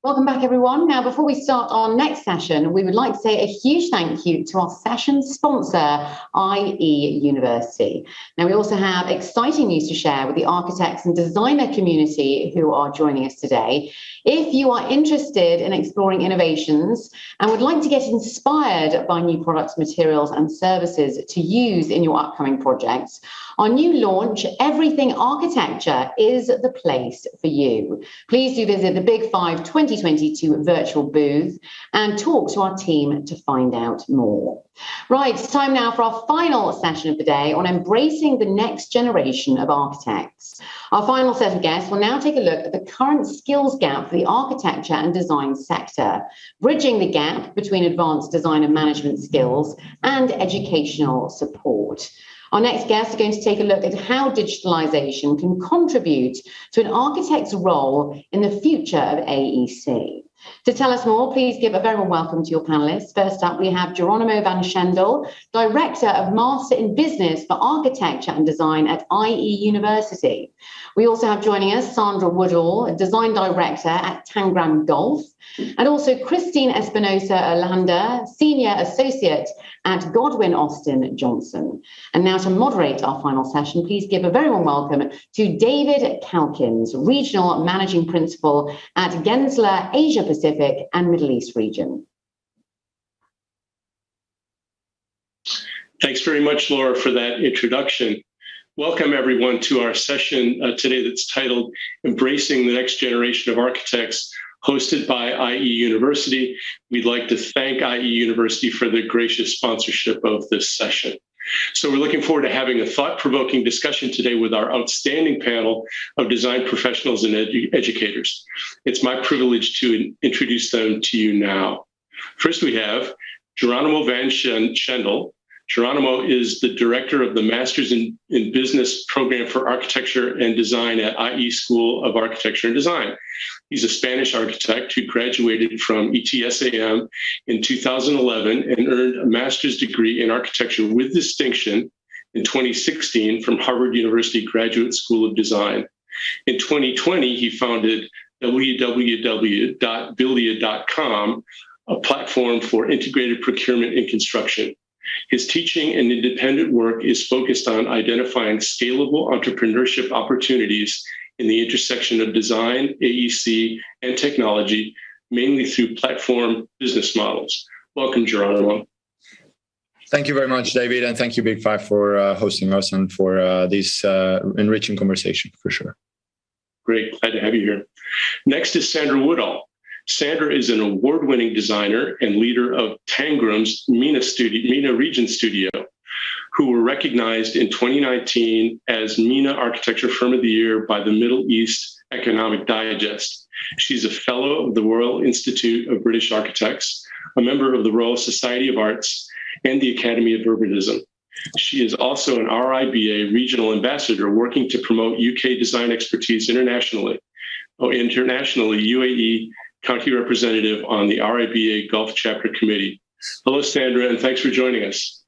Welcome back, everyone. Now, before we start our next session, we would like to say a huge thank you to our session sponsor, IE University. Now, we also have exciting news to share with the architects and designer community who are joining us today. If you are interested in exploring innovations and would like to get inspired by new products, materials, and services to use in your upcoming projects, our new launch, Everything Architecture, is the place for you. Please do visit the Big 5 2022 virtual booth and talk to our team to find out more. Right, it's time now for our final session of the day on embracing the next generation of architects. Our final set of guests will now take a look at the current skills gap for the architecture and design sector, bridging the gap between advanced design and management skills and educational support. Our next guests are going to take a look at how digitalization can contribute to an architect's role in the future of AEC. To tell us more, please give a very warm welcome to your panelists. First up, we have Geronimo van Schendel, Director of Master in Business for Architecture and Design at IE University. We also have joining us Sandra Woodall, Design Director at Tangram Golf, and also Christine Espinosa Erlander, Senior Associate at Godwin Austin Johnson. And now to moderate our final session, please give a very warm welcome to David Calkins, Regional Managing Principal at Gensler Asia Pacific and Middle East region. Thanks very much, Laura, for that introduction. Welcome, everyone, to our session today that's titled Embracing the Next Generation of Architects, hosted by IE University. We'd like to thank IE University for the gracious sponsorship of this session. So we're looking forward to having a thought-provoking discussion today with our outstanding panel of design professionals and educators. It's my privilege to introduce them to you now. First, we have Geronimo van Schendel. Geronimo is the director of the Masters in Business program for Architecture and Design at IE School of Architecture and Design. He's a Spanish architect who graduated from ETSAM in 2011 and earned a master's degree in architecture with distinction in 2016 from Harvard University Graduate School of Design. In 2020, he founded www.buildia.com, a platform for integrated procurement in construction. His teaching and independent work is focused on identifying scalable entrepreneurship opportunities in the intersection of design, AEC, and technology, mainly through platform business models. Welcome, Geronimo. Thank you very much, David, and thank you, Big 5, for hosting us and for this enriching conversation, for sure. Great, glad to have you here. Next is Sandra Woodall. Sandra is an award-winning designer and leader of Tangrams MENA Region Studio, who were recognized in 2019 as MENA Architecture Firm of the Year by the Middle East Economic Digest. She's a fellow of the Royal Institute of British Architects, a member of the Royal Society of Arts, and the Academy of Urbanism. She is also an RIBA regional ambassador working to promote UK design expertise internationally. UAE County Representative on the RIBA Gulf Chapter Committee. Hello, Sandra, and thanks for joining us.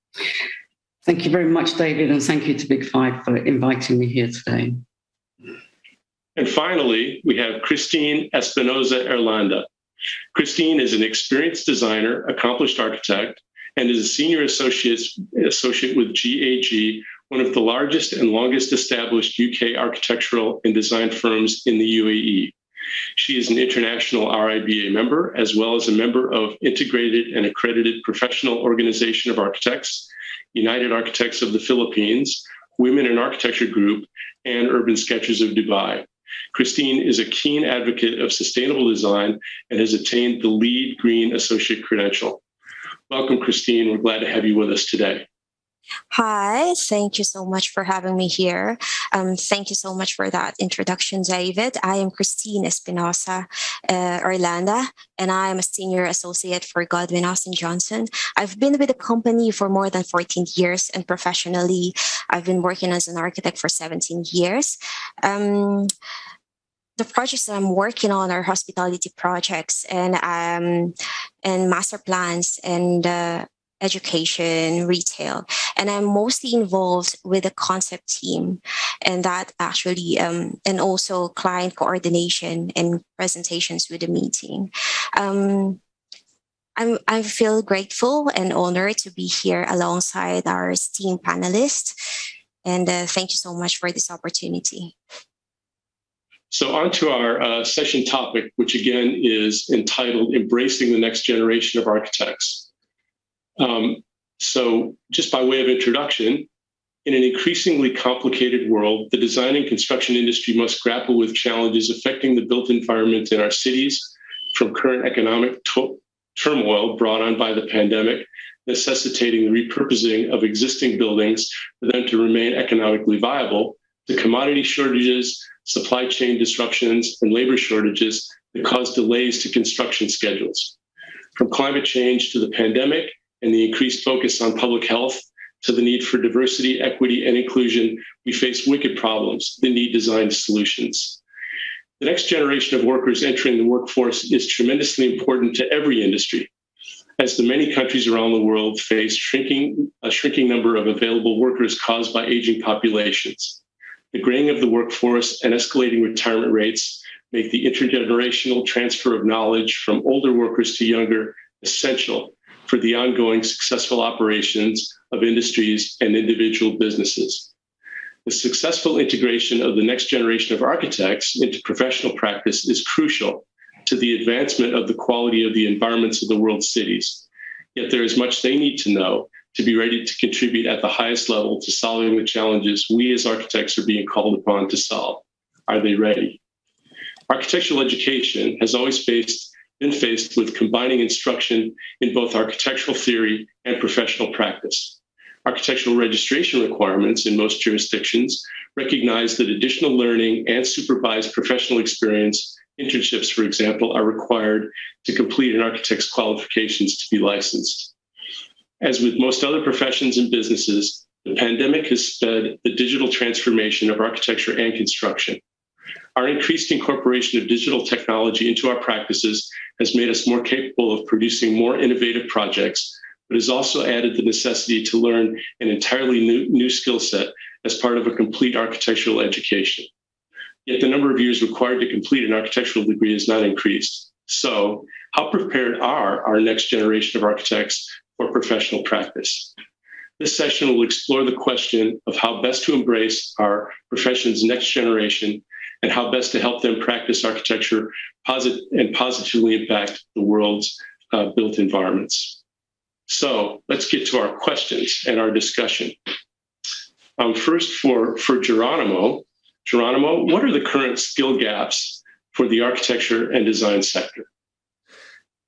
Thank you very much, David, and thank you to Big 5 for inviting me here today. And finally, we have Christine Espinosa Erlander. Christine is an experienced designer, accomplished architect, and is a senior associate with GAG, one of the largest and longest established UK architectural and design firms in the UAE. She is an international RIBA member, as well as a member of Integrated and Accredited Professional Organization of Architects, United Architects of the Philippines, Women in Architecture Group, and Urban Sketchers of Dubai. Christine is a keen advocate of sustainable design and has attained the LEED Green Associate credential. Welcome, Christine. We're glad to have you with us today. Hi, thank you so much for having me here. Thank you so much for that introduction, David. I am Christine Espinosa Orlando, and I am a senior associate for Godwin Austin Johnson. I've been with the company for more than 14 years, and professionally, I've been working as an architect for 17 years. The projects that I'm working on are hospitality projects and master plans and education, retail, and I'm mostly involved with the concept team, and that actually, and also client coordination and presentations with the meeting. I feel grateful and honored to be here alongside our esteemed panelists, and thank you so much for this opportunity. So on to our session topic, which again is entitled Embracing the Next Generation of Architects. So just by way of introduction, in an increasingly complicated world, the design and construction industry must grapple with challenges affecting the built environment in our cities, from current economic turmoil brought on by the pandemic, necessitating the repurposing of existing buildings for them to remain economically viable, to commodity shortages, supply chain disruptions, and labor shortages that cause delays to construction schedules. From climate change to the pandemic and the increased focus on public health to the need for diversity, equity, and inclusion, we face wicked problems that need design solutions. The next generation of workers entering the workforce is tremendously important to every industry, as the many countries around the world face a shrinking number of available workers caused by aging populations. The graying of the workforce and escalating retirement rates make the intergenerational transfer of knowledge from older workers to younger essential for the ongoing successful operations of industries and individual businesses. The successful integration of the next generation of architects into professional practice is crucial to the advancement of the quality of the environments of the world's cities. Yet there is much they need to know to be ready to contribute at the highest level to solving the challenges we as architects are being called upon to solve. Are they ready? Architectural education has always been faced with combining instruction in both architectural theory and professional practice. Architectural registration requirements in most jurisdictions recognize that additional learning and supervised professional experience, internships, for example, are required to complete an architect's qualifications to be licensed. As with most other professions and businesses, the pandemic has sped the digital transformation of architecture and construction. Our increased incorporation of digital technology into our practices has made us more capable of producing more innovative projects, but has also added the necessity to learn an entirely new skill set as part of a complete architectural education. Yet the number of years required to complete an architectural degree has not increased. So, how prepared are our next generation of architects for professional practice? This session will explore the question of how best to embrace our profession's next generation and how best to help them practice architecture and positively impact the world's built environments. So let's get to our questions and our discussion. First for Geronimo. Geronimo, what are the current skill gaps for the architecture and design sector?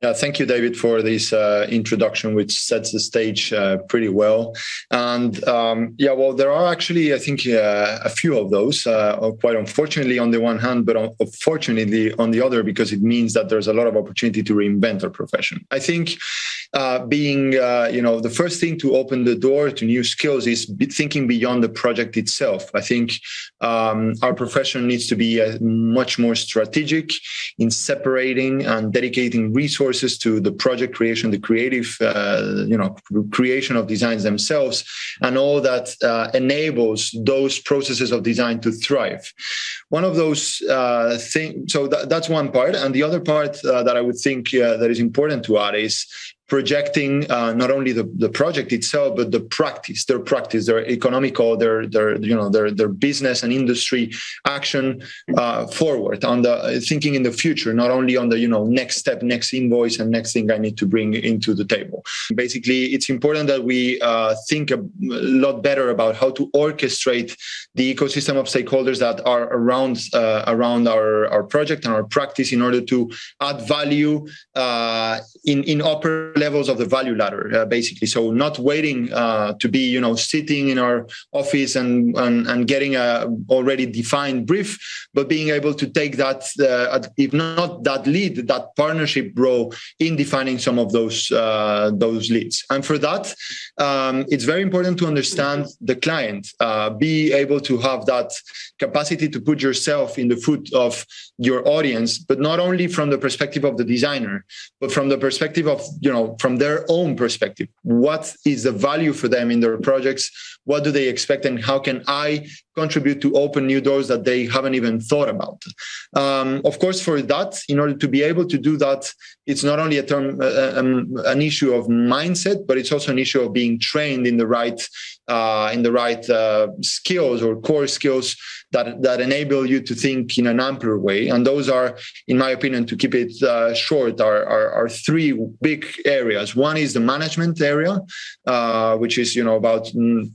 Yeah, thank you, David, for this introduction, which sets the stage pretty well. And well, there are actually, I think, a few of those, quite unfortunately on the one hand, but fortunately on the other, because it means that there's a lot of opportunity to reinvent our profession. I think being, the first thing to open the door to new skills is thinking beyond the project itself. I think our profession needs to be much more strategic in separating and dedicating resources to the project creation, the creative, creation of designs themselves, and all that enables those processes of design to thrive. One of those things, so that's one part. And the other part that I would think that is important to add is projecting not only the project itself, but their practice, their economical, their business and industry action forward on the thinking in the future, not only on the next step, next invoice, and next thing I need to bring into the table. Basically, it's important that we think a lot better about how to orchestrate the ecosystem of stakeholders that are around our project and our practice in order to add value in upper levels of the value ladder, basically. So not waiting to be, sitting in our office and getting a already defined brief, but being able to take that, if not that lead, that partnership role in defining some of those leads. And for that, it's very important to understand the client, be able to have that capacity to put yourself in the foot of your audience, but not only from the perspective of the designer, but from the perspective of, from their own perspective, what is the value for them in their projects? What do they expect, and how can I contribute to open new doors that they haven't even thought about? Of course, for that, in order to be able to do that, it's not only an issue of mindset, but it's also an issue of being trained in the right skills or core skills that enable you to think in an ampler way. And those are, in my opinion, to keep it short, are three big areas. One is the management area, which is about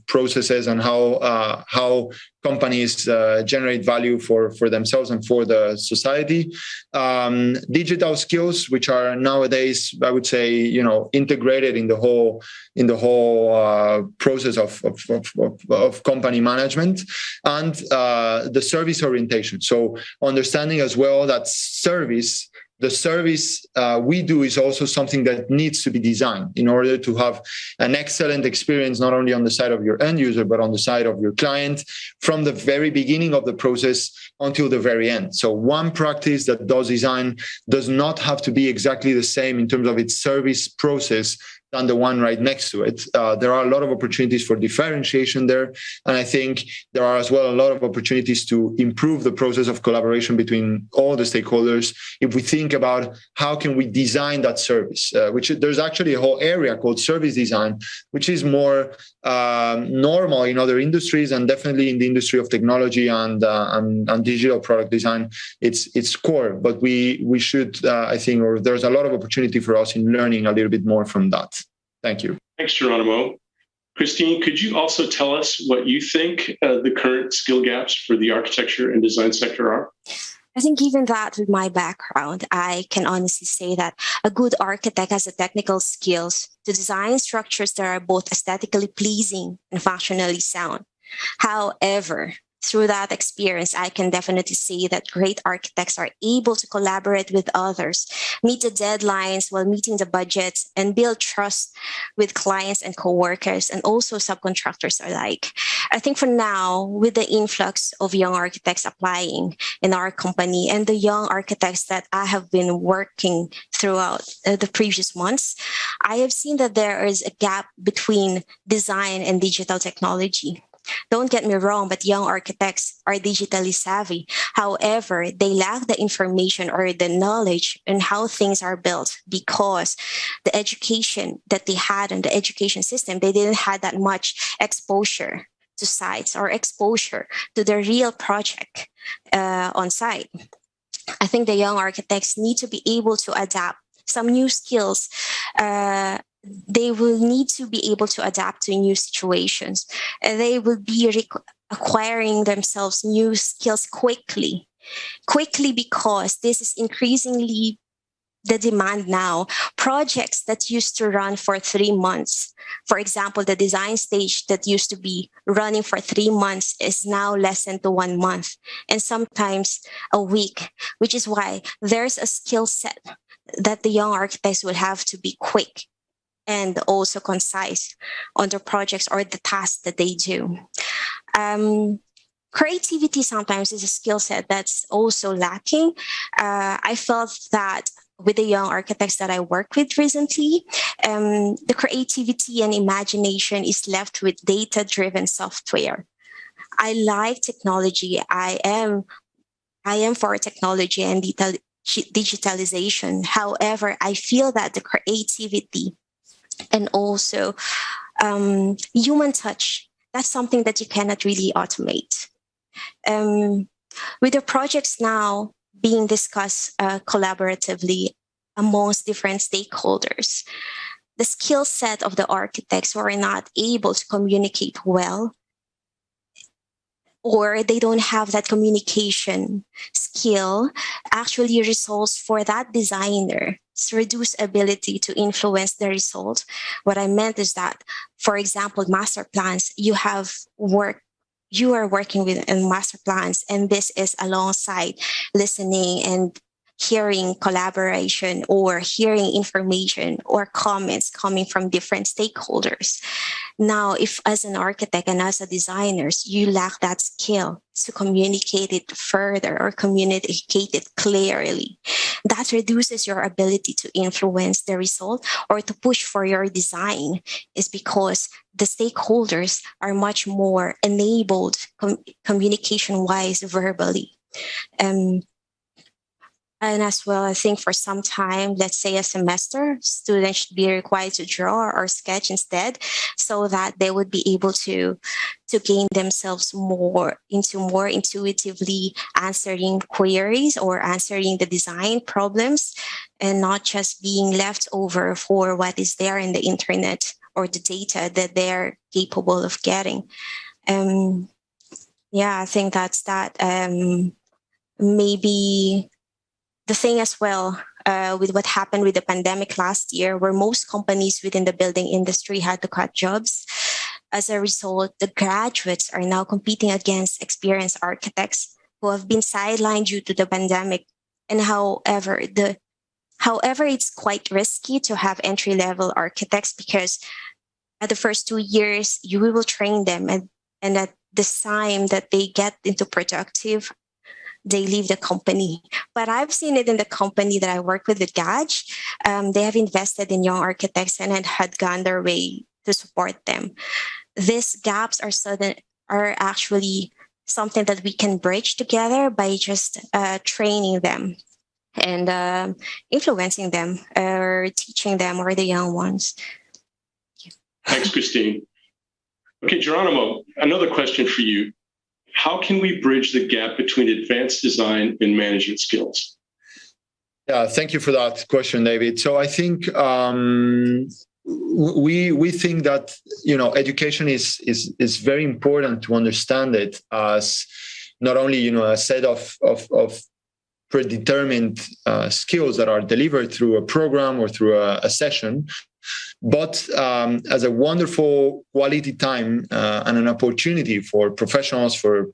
processes and how companies generate value for themselves and for the society. Digital skills, which are nowadays, I would say, integrated in the whole process of company management, and the service orientation. So understanding as well that the service we do is also something that needs to be designed in order to have an excellent experience, not only on the side of your end user, but on the side of your client, from the very beginning of the process until the very end. So one practice that does design does not have to be exactly the same in terms of its service process than the one right next to it. There are a lot of opportunities for differentiation there. And I think there are as well a lot of opportunities to improve the process of collaboration between all the stakeholders. If we think about how can we design that service, which there's actually a whole area called service design, which is more normal in other industries, and definitely in the industry of technology and digital product design, it's core. But we should, I think, or there's a lot of opportunity for us in learning a little bit more from that. Thank you. Thanks, Geronimo. Christine, could you also tell us what you think the current skill gaps for the architecture and design sector are? I think even that, with my background, I can honestly say that a good architect has the technical skills to design structures that are both aesthetically pleasing and functionally sound. However, through that experience, I can definitely say that great architects are able to collaborate with others, meet the deadlines while meeting the budgets, and build trust with clients and coworkers, and also subcontractors alike. I think for now, with the influx of young architects applying in our company and the young architects that I have been working throughout the previous months, I have seen that there is a gap between design and digital technology. Don't get me wrong, but young architects are digitally savvy. However, they lack the information or the knowledge on how things are built, because the education that they had in the education system, they didn't have that much exposure to sites or exposure to the real project on site. I think the young architects need to be able to adapt some new skills. They will need to be able to adapt to new situations. They will be acquiring themselves new skills quickly because this is increasingly the demand now. Projects that used to run for 3 months, for example, the design stage that used to be running for 3 months is now lessened to 1 month, and sometimes a week, which is why there's a skill set that the young architects will have to be quick and also concise on the projects or the tasks that they do. Creativity sometimes is a skill set that's also lacking. I felt that with the young architects that I work with recently, the creativity and imagination is left with data-driven software. I like technology. I am for technology and digitalization. However, I feel that the creativity and also human touch, that's something that you cannot really automate. With the projects now being discussed collaboratively amongst different stakeholders, the skill set of the architects who are not able to communicate well, or they don't have that communication skill, actually results for that designer's reduced ability to influence the result. What I meant is that, for example, master plans, you are working with master plans, and this is alongside listening and hearing collaboration or hearing information or comments coming from different stakeholders. Now, if as an architect and as a designer, you lack that skill to communicate it further or communicate it clearly, that reduces your ability to influence the result or to push for your design, is because the stakeholders are much more enabled communication-wise verbally. And as well, I think for some time, let's say a semester, students should be required to draw or sketch instead, so that they would be able to gain themselves more intuitively answering queries or answering the design problems, and not just being left over for what is there in the internet or the data that they're capable of getting. Yeah, I think that's that. Maybe the thing as well with what happened with the pandemic last year, where most companies within the building industry had to cut jobs. As a result, the graduates are now competing against experienced architects who have been sidelined due to the pandemic. And however, it's quite risky to have entry-level architects, because at the first 2 years, you will train them, and at the time that they get into productive, they leave the company. But I've seen it in the company that I work with GAJ. They have invested in young architects and had gone their way to support them. These gaps are actually something that we can bridge together by just training them and influencing them or teaching them, or the young ones. Thanks, Christine. Okay, Geronimo, another question for you. How can we bridge the gap between advanced design and management skills? Yeah, thank you for that question, David. So I think we think that education is very important to understand it as not only a set of predetermined skills that are delivered through a program or through a session, but as a wonderful quality time and an opportunity for professionals, for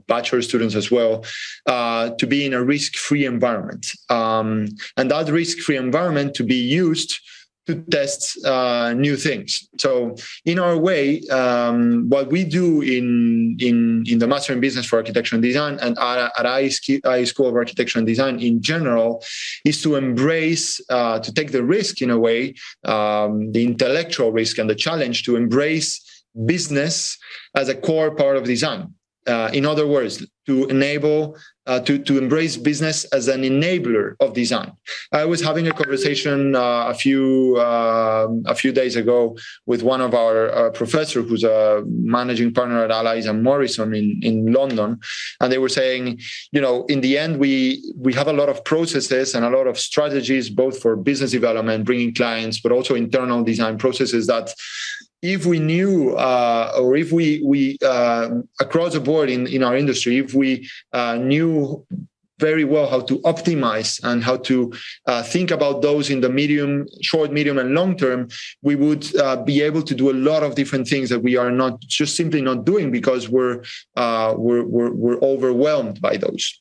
bachelor students as well, to be in a risk-free environment, and that risk-free environment to be used to test new things. So in our way, what we do in the Master in Business for Architecture and Design and at IE School of Architecture and Design in general is to embrace, to take the risk in a way, the intellectual risk and the challenge to embrace business as a core part of design. In other words, to enable, to embrace business as an enabler of design. I was having a conversation a few days ago with one of our professors, who's a managing partner at Allies and Morrison in London, and they were saying, in the end, we have a lot of processes and a lot of strategies, both for business development, bringing clients, but also internal design processes that, if we knew, or if we across the board in our industry, if we knew very well how to optimize and how to think about those in the short, medium, and long term, we would be able to do a lot of different things that we are not simply not doing because we're overwhelmed by those.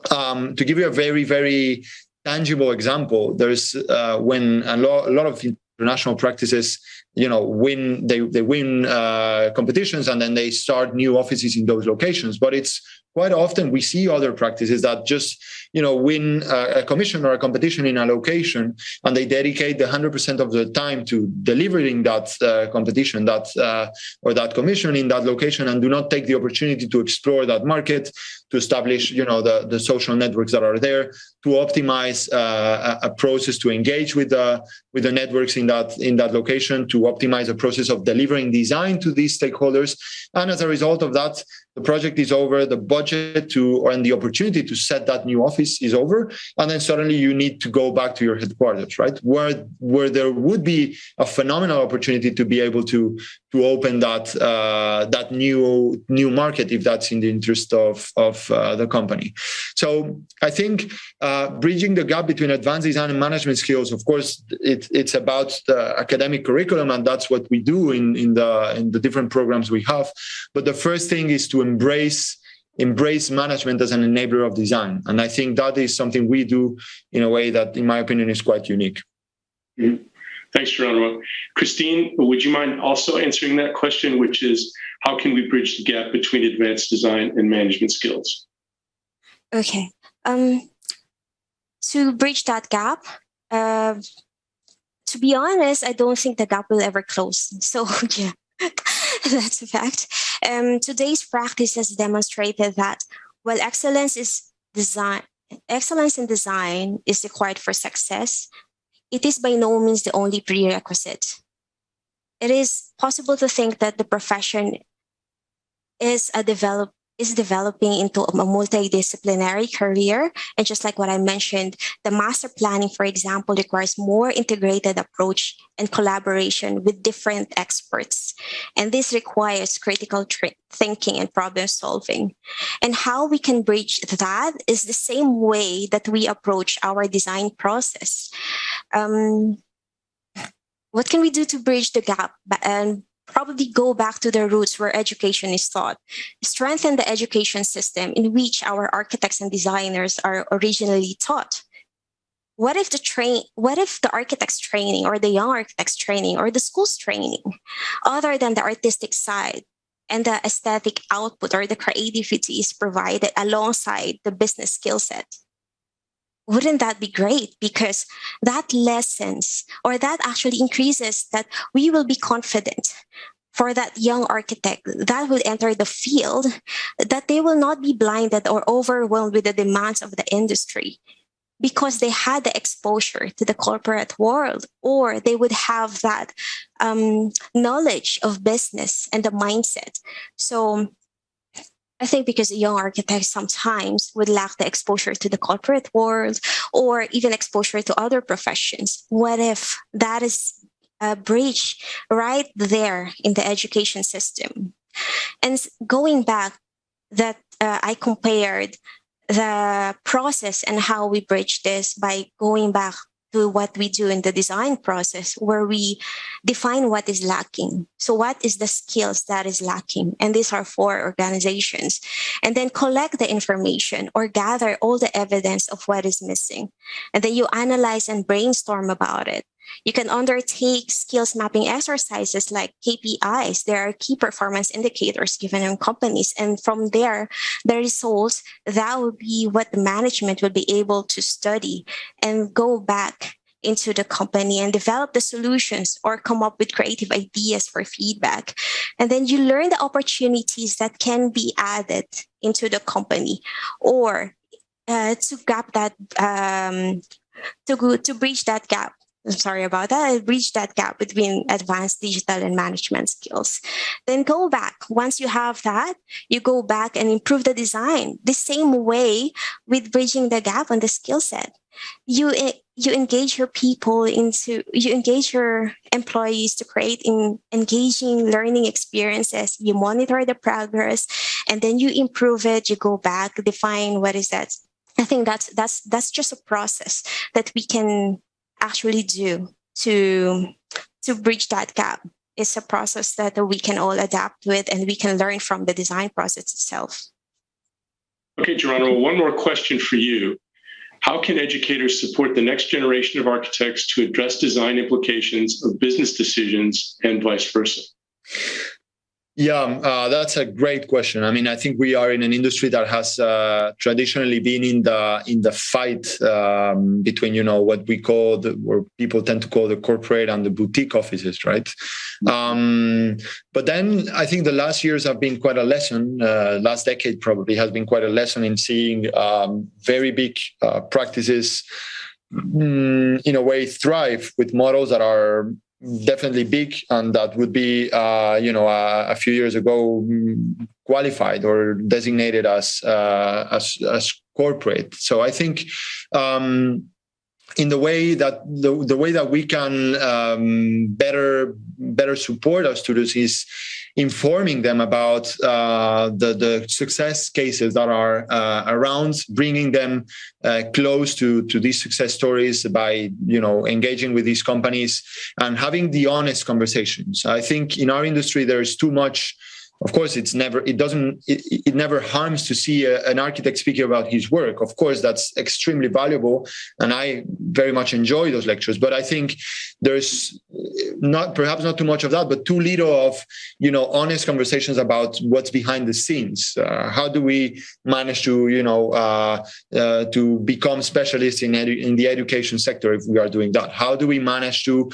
To give you a very, very tangible example, there's when a lot of international practices, win competitions, and then they start new offices in those locations. But it's quite often we see other practices that just win a commission or a competition in a location, and they dedicate the 100% of the time to delivering that competition, or that commission in that location, and do not take the opportunity to explore that market, to establish the social networks that are there, to optimize a process to engage with the networks in that location, to optimize a process of delivering design to these stakeholders. And as a result of that, the project is over, the budget and the opportunity to set that new office is over, and then suddenly you need to go back to your headquarters, right? Where there would be a phenomenal opportunity to be able to open that new market, if that's in the interest of the company. So I think bridging the gap between advanced design and management skills, of course, it's about the academic curriculum, and that's what we do in the different programs we have. But the first thing is to embrace management as an enabler of design. And I think that is something we do in a way that, in my opinion, is quite unique. Mm-hmm. Thanks, Geronimo. Christine, would you mind also answering that question, which is, how can we bridge the gap between advanced design and management skills? Okay. to bridge that gap, to be honest, I don't think the gap will ever close. So yeah, that's a fact. Today's practice has demonstrated that while excellence in design is required for success, it is by no means the only prerequisite. It is possible to think that the profession is developing into a multidisciplinary career. And just like what I mentioned, the master planning, for example, requires more integrated approach and collaboration with different experts. And this requires critical thinking and problem solving. And how we can bridge that is the same way that we approach our design process. What can we do to bridge the gap and probably go back to the roots where education is taught, strengthen the education system in which our architects and designers are originally taught? What if the architect's training or the young architect's training or the school's training, other than the artistic side and the aesthetic output or the creativity, is provided alongside the business skill set? Wouldn't that be great? Because that lessens, or that actually increases that we will be confident for that young architect that will enter the field, that they will not be blinded or overwhelmed with the demands of the industry because they had the exposure to the corporate world, or they would have that knowledge of business and the mindset. So I think because young architects sometimes would lack the exposure to the corporate world or even exposure to other professions. What if that is a bridge right there in the education system? And going back, that I compared the process and how we bridge this by going back to what we do in the design process, where we define what is lacking. So what is the skills that is lacking? And these are 4 organizations. And then collect the information or gather all the evidence of what is missing. And then you analyze and brainstorm about it. You can undertake skills mapping exercises like KPIs. There are key performance indicators given in companies. And from there, the results, that would be what the management will be able to study and go back into the company and develop the solutions or come up with creative ideas for feedback. And then you learn the opportunities that can be added into the company, or to gap that, to bridge that gap. Sorry about that. I bridge that gap between advanced digital and management skills. Then go back. Once you have that, you go back and improve the design. The same way with bridging the gap on the skill set. You engage your you engage your employees to create engaging learning experiences. You monitor the progress, and then you improve it. You go back, define what is that. I think that's just a process that we can actually do to bridge that gap. It's a process that we can all adapt with, and we can learn from the design process itself. Okay, Geronimo, one more question for you. How can educators support the next generation of architects to address design implications of business decisions and vice versa? Yeah, that's a great question. I mean, I think we are in an industry that has traditionally been in the fight between, what we call or people tend to call the corporate and the boutique offices, right? But then I think the last years have been quite a lesson. Last decade probably has been quite a lesson in seeing very big practices in a way thrive with models that are definitely big and that would be, a few years ago qualified or designated as corporate. So I think in the way that we can better support our students is informing them about the success cases that are around, bringing them close to these success stories by engaging with these companies and having the honest conversations. I think in our industry there is too much Of course, it never harms to see an architect speaking about his work. Of course, that's extremely valuable, and I very much enjoy those lectures. But I think there's perhaps not too much of that, but too little of, honest conversations about what's behind the scenes. How do we manage to, to become specialists in the education sector if we are doing that? How do we manage to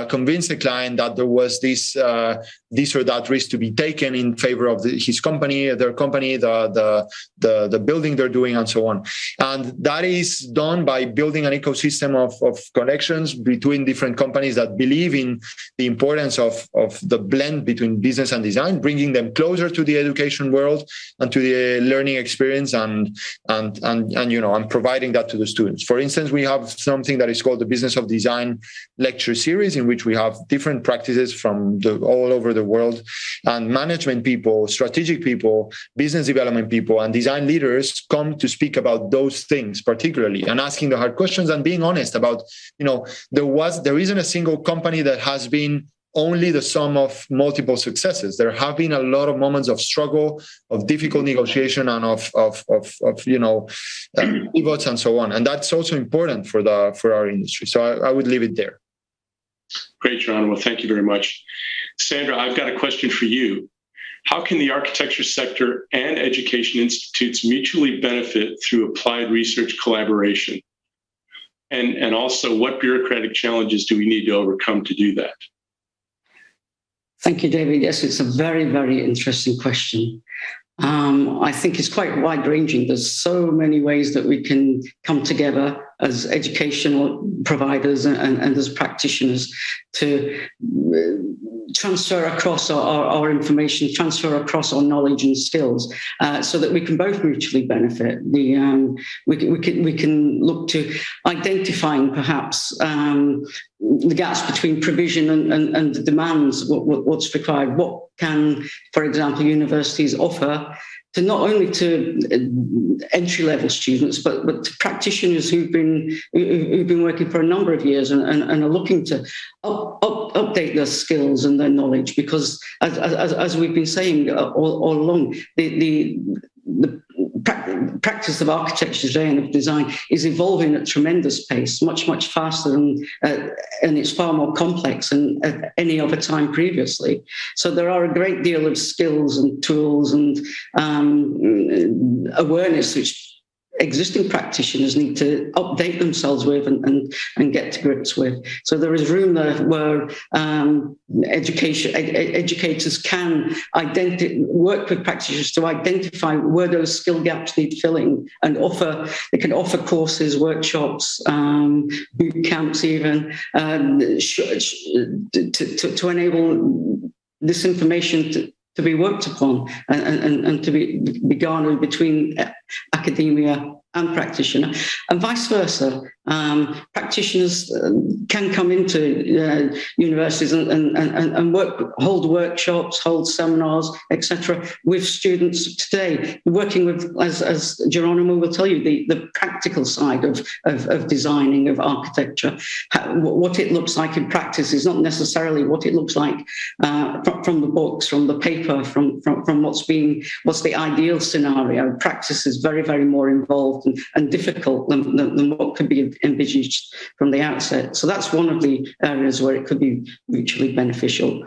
convince the client that there was this or that risk to be taken in favor of his company, their company, the building they're doing, and so on? And that is done by building an ecosystem of connections between different companies that believe in the importance of the blend between business and design, bringing them closer to the education world and to the learning experience, and providing that to the students. For instance, we have something that is called the Business of Design lecture series, in which we have different practices from all over the world, and management people, strategic people, business development people, and design leaders come to speak about those things particularly, and asking the hard questions and being honest about, there isn't a single company that has been only the sum of multiple successes. There have been a lot of moments of struggle, of difficult negotiation, and of pivots and so on. And that's also important for our industry. So I would leave it there. Great, Geronimo. Thank you very much. Sandra, I've got a question for you. How can the architecture sector and education institutes mutually benefit through applied research collaboration? And also, what bureaucratic challenges do we need to overcome to do that? Thank you, David. Yes, it's a very, very interesting question. I think it's quite wide-ranging. There's so many ways that we can come together as educational providers and as practitioners to transfer across our information, transfer across our knowledge and skills, so that we can both mutually benefit. We can look to identifying perhaps the gaps between provision and the demands, what's required. What can, for example, universities offer to not only to entry-level students, but to practitioners who've been working for a number of years and are looking to update their skills and their knowledge, because as we've been saying all along, the practice of architecture today and of design is evolving at tremendous pace, much faster and it's far more complex than at any other time previously. So there are a great deal of skills and tools and awareness which existing practitioners need to update themselves with and get to grips with. So there is room there where educators can work with practitioners to identify where those skill gaps need filling, and they can offer courses, workshops, boot camps even, to enable this information to be worked upon and to be garnered between academia and practitioner, and vice versa. Practitioners can come into universities and hold workshops, hold seminars, etc., with students today, working with, as Geronimo will tell you, the practical side of designing, of architecture. What it looks like in practice is not necessarily what it looks like from the books, from the paper, from what's the ideal scenario. Practice is very, very more involved and difficult than what could be envisaged from the outset. So that's one of the areas where it could be mutually beneficial.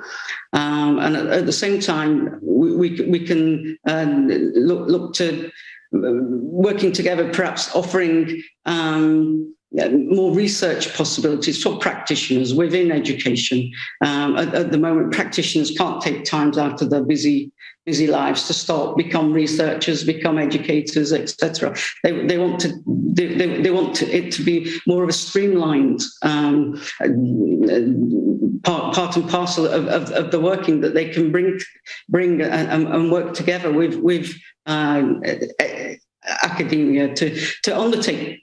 And at the same time, we can look to working together, perhaps offering more research possibilities for practitioners within education. At the moment, practitioners can't take time out of their busy lives to become researchers, become educators, etc. They want it to be more of a streamlined part and parcel of the working that they can bring and work together with academia to undertake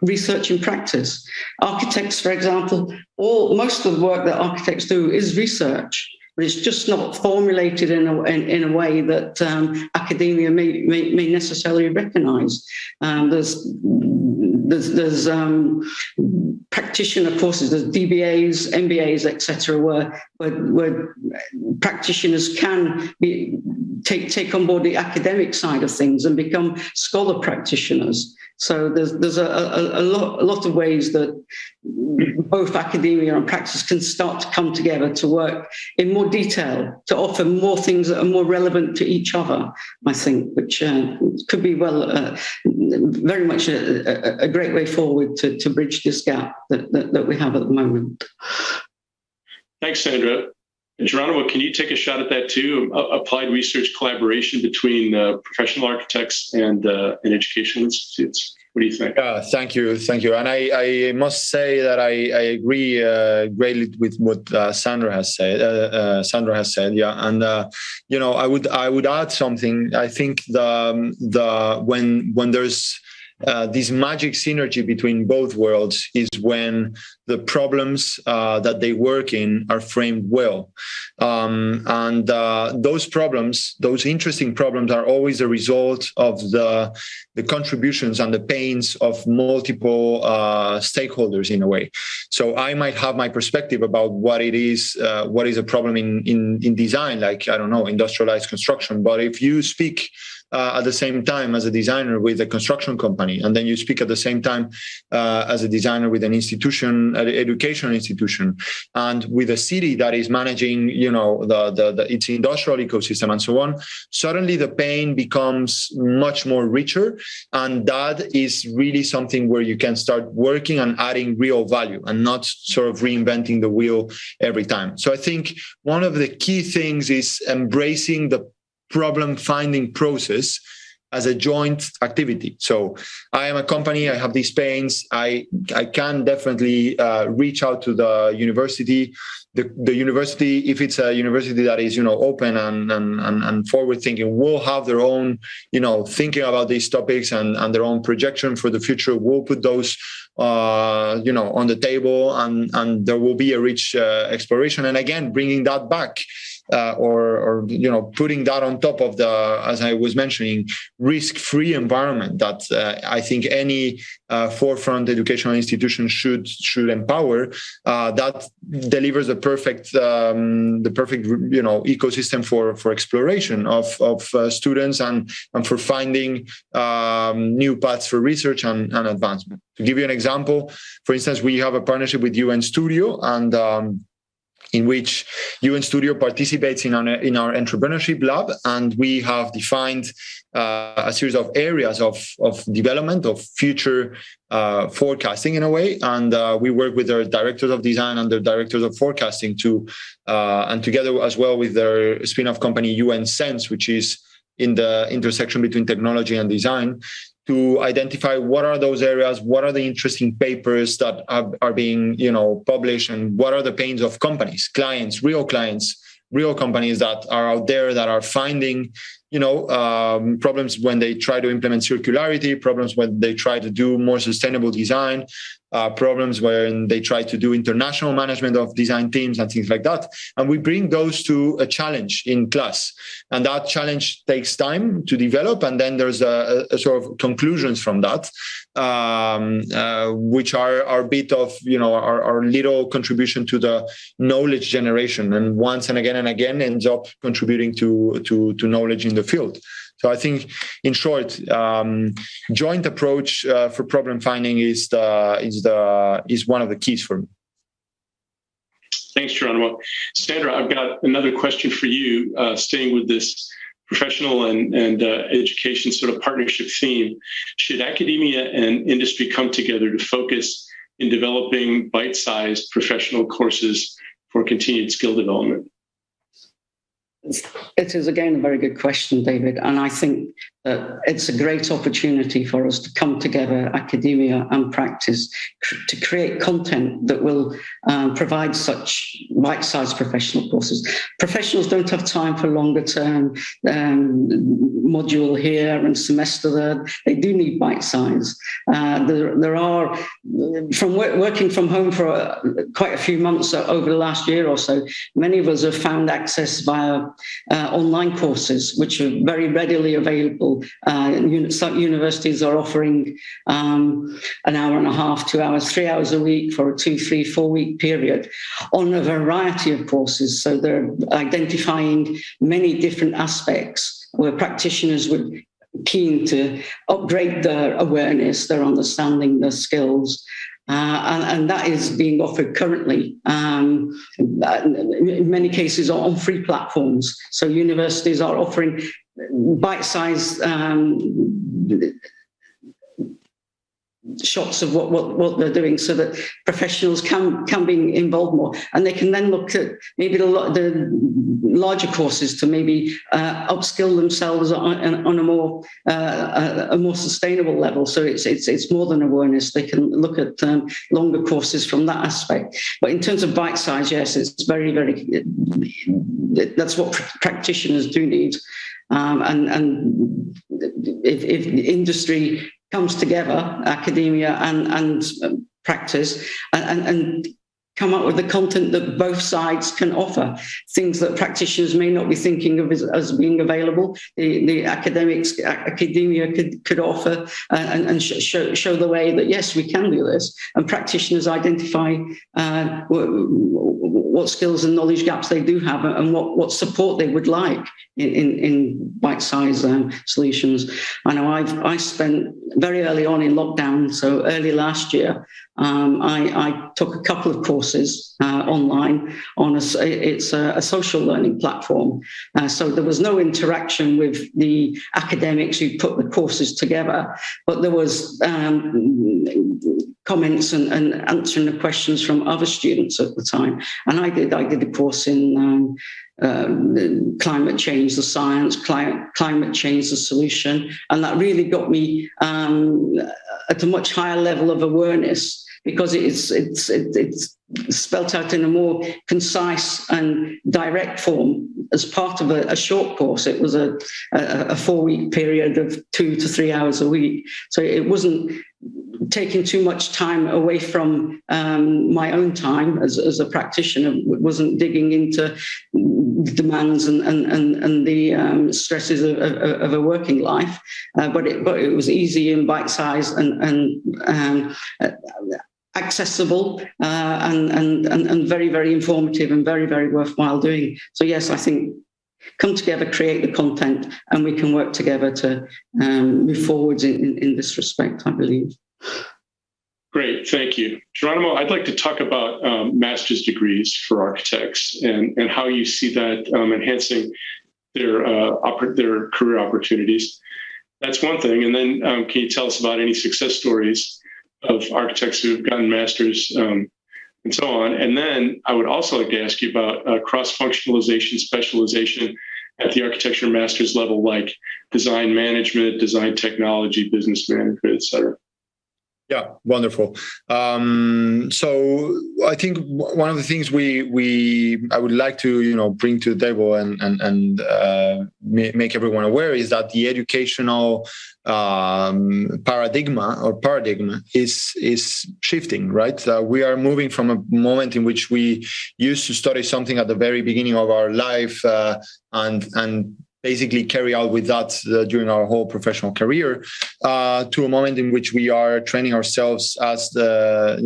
research and practice. Architects, for example, most of the work that architects do is research, but it's just not formulated in a way that academia may necessarily recognise. There's practitioner courses, there's DBAs, MBAs, etc., where practitioners can take on board the academic side of things and become scholar practitioners. So there's a lot of ways that both academia and practice can start to come together to work in more detail, to offer more things that are more relevant to each other, I think, which could be very much a great way forward to bridge this gap that we have at the moment. Thanks, Sandra. Geronimo, can you take a shot at that too? Applied research collaboration between professional architects and educational institutes. What do you think? Thank you. And I must say that I agree greatly with what Sandra has said. Yeah, and I would add something. I think when there's this magic synergy between both worlds is when the problems that they work in are framed well. And those problems, those interesting problems, are always a result of the contributions and the pains of multiple stakeholders in a way. So I might have my perspective about what is a problem in design, like, I don't know, industrialized construction. But if you speak at the same time as a designer with a construction company, and then you speak at the same time as a designer with an institution, an educational institution, and with a city that is managing, its industrial ecosystem and so on, suddenly the pain becomes much more richer, and that is really something where you can start working and adding real value and not sort of reinventing the wheel every time. So I think one of the key things is embracing the problem-finding process as a joint activity. So I am a company, I have these pains, I can definitely reach out to the university. The university, if it's a university that is, open and forward-thinking, will have their own, thinking about these topics and their own projection for the future. We'll put those, on the table, and there will be a rich exploration. And again, bringing that back, or putting that on top of the, as I was mentioning, risk-free environment that I think any forefront educational institution should empower. That delivers the perfect ecosystem for exploration of students and for finding new paths for research and advancement. To give you an example, for instance, we have a partnership with UN Studio, and in which UN Studio participates in our entrepreneurship lab, and we have defined a series of areas of development, of future forecasting in a way, and we work with their directors of design and their directors of forecasting and together as well with their spin-off company UN Sense, which is in the intersection between technology and design, to identify what are those areas, what are the interesting papers that are being published, and what are the pains of companies, real companies that are out there that are finding problems when they try to implement circularity, problems when they try to do more sustainable design, problems when they try to do international management of design teams and things like that. And we bring those to a challenge in class. And that challenge takes time to develop. And then there's a sort of conclusions from that, which are our bit of, our little contribution to the knowledge generation. And once and again ends up contributing to knowledge in the field. So I think, in short, joint approach for problem finding is one of the keys for me. Thanks, Geronimo. Sandra, I've got another question for you, staying with this professional and education sort of partnership theme. Should academia and industry come together to focus in developing bite-sized professional courses for continued skill development? It is, again, a very good question, David. And I think that it's a great opportunity for us to come together, academia and practice, to create content that will provide such bite-sized professional courses. Professionals don't have time for longer-term module here and semester there. They do need bite-size. There are, from working from home for quite a few months over the last year or so, many of us have found access via online courses, which are very readily available. Some universities are offering an hour and a half, 2 hours, 3 hours a week for a 2, 3, 4 week period on a variety of courses. So they're identifying many different aspects where practitioners would keen to upgrade their awareness, their understanding, their skills. And that is being offered currently, in many cases, on free platforms. So universities are offering bite-sized shots of what they're doing, so that professionals can be involved more, and they can then look at maybe the larger courses to maybe upskill themselves on a more sustainable level. So it's more than awareness. They can look at longer courses from that aspect. But in terms of bite size, yes, it's very, very. That's what practitioners do need, and if industry comes together, academia and practice, and come up with the content that both sides can offer, things that practitioners may not be thinking of as being available. The academia could offer and show the way that, yes, we can do this, and practitioners identify what skills and knowledge gaps they do have, and what support they would like in bite-sized solutions. I know I spent very early on in lockdown, so early last year, I took a couple of courses online on it's a social learning platform. So there was no interaction with the academics who put the courses together, but there was comments and answering the questions from other students at the time. And I did a course in climate change, the science, climate change, the solution. And that really got me at a much higher level of awareness, because it's spelt out in a more concise and direct form as part of a short course. It was a 4-week period of 2 to 3 hours a week. So it wasn't taking too much time away from my own time as a practitioner. It wasn't digging into demands and the stresses of a working life, but it was easy and bite-sized and accessible and very, very informative and very, very worthwhile doing. So yes, I think come together, create the content, and we can work together to move forwards in this respect, I believe. Great, thank you. Geronimo, I'd like to talk about master's degrees for architects and how you see that enhancing their career opportunities. That's one thing. And then can you tell us about any success stories of architects who have gotten masters and so on? And then I would also like to ask you about cross-functionalization, specialization at the architecture master's level, like design management, design technology, business management, et cetera. Yeah, wonderful. So I think one of the things I would like to bring to the table and make everyone aware is that the educational paradigm is shifting, right? We are moving from a moment in which we used to study something at the very beginning of our life and basically carry out with that during our whole professional career, to a moment in which we are training ourselves as to